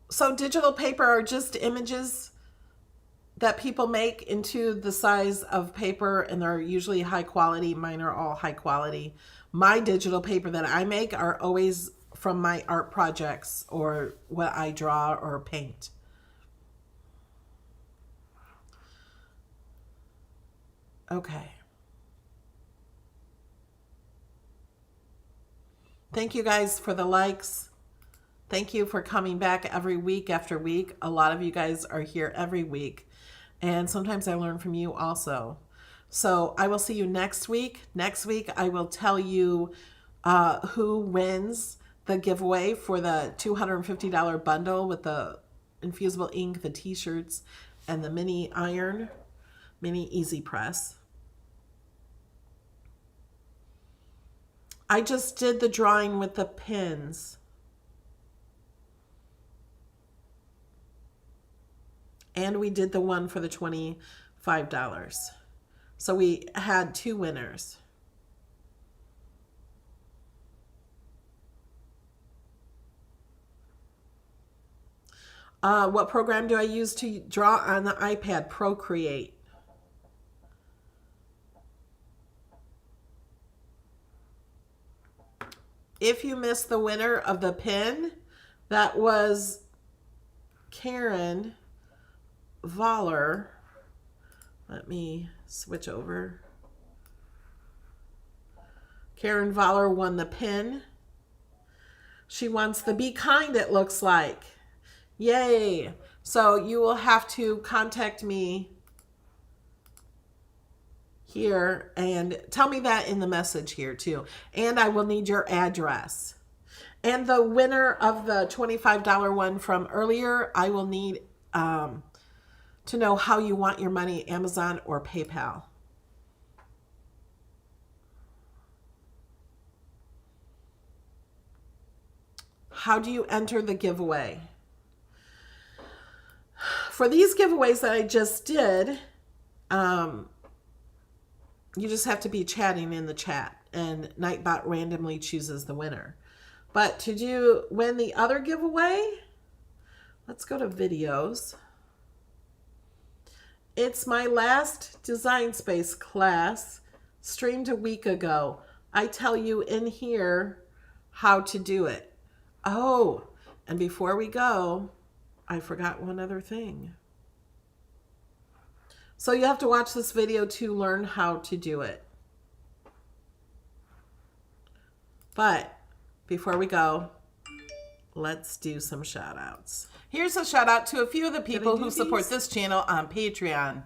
So digital paper are just images that people make into the size of paper, and they're usually high quality. Mine are all high quality. My digital paper that I make are always from my art projects or what I draw or paint. Okay. Thank you guys for the likes. Thank you for coming back every week after week. A lot of you guys are here every week. And sometimes I learn from you also. So I will see you next week. Next week, I will tell you who wins the giveaway for the $250 bundle with the infusible ink, the t-shirts, and the mini iron, mini easy press. I just did the drawing with the pins. And we did the one for the $25. So we had 2 winners. What program do I use to draw on the iPad? Procreate. If you missed the winner of the pin, that was Karen Voller. Let me switch over. Karen Voller won the pin. She wants the Be Kind, it looks like. Yay. So you will have to contact me here and tell me that in the message here too. And I will need your address. And the winner of the $25 one from earlier, I will need to know how you want your money, Amazon or PayPal. How do you enter the giveaway? For these giveaways that I just did, you just have to be chatting in the chat and Nightbot randomly chooses the winner. But to win the other giveaway, let's go to videos. It's my last Design Space class, streamed a week ago. I tell you in here how to do it. Oh, and before we go, I forgot one other thing. So you have to watch this video to learn how to do it. But before we go, let's do some shout outs. Here's a shout out to a few of the people who support this channel on Patreon.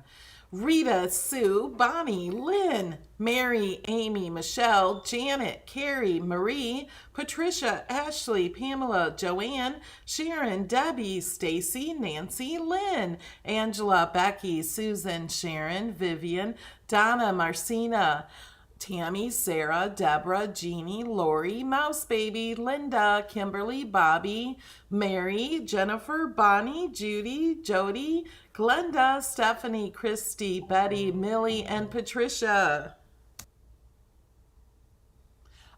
Rita, Sue, Bonnie, Lynn, Mary, Amy, Michelle, Janet, Carrie, Marie, Patricia, Ashley, Pamela, Joanne, Sharon, Debbie, Stacy, Nancy, Lynn, Angela, Becky, Susan, Sharon, Vivian, Donna, Marcina, Tammy, Sarah, Deborah, Jeannie, Lori, Mouse Baby, Linda, Kimberly, Bobby, Mary, Jennifer, Bonnie, Judy, Jody, Glenda, Stephanie, Christy, Betty, Millie, and Patricia.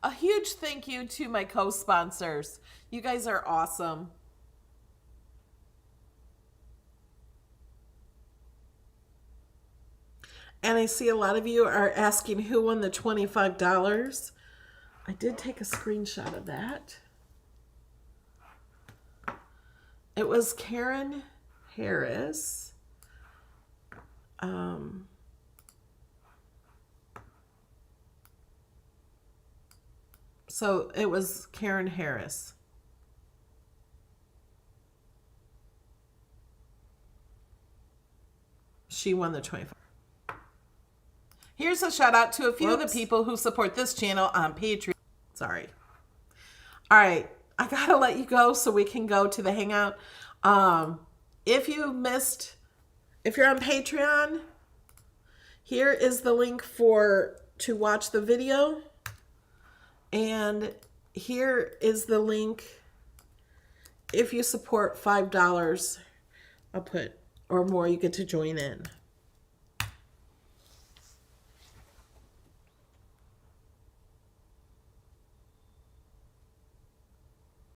A huge thank you to my co-sponsors. You guys are awesome. And I see a lot of you are asking who won the $25. I did take a screenshot of that. It was Karen Harris. So it was Karen Harris. She won the $25. Here's a shout out to a few of the people who support this channel on Patreon. Sorry. All right. I got to let you go so we can go to the Hangout. If you're on Patreon, here is the link to watch the video. And here is the link if you support $5, I'll put, or more, you get to join in.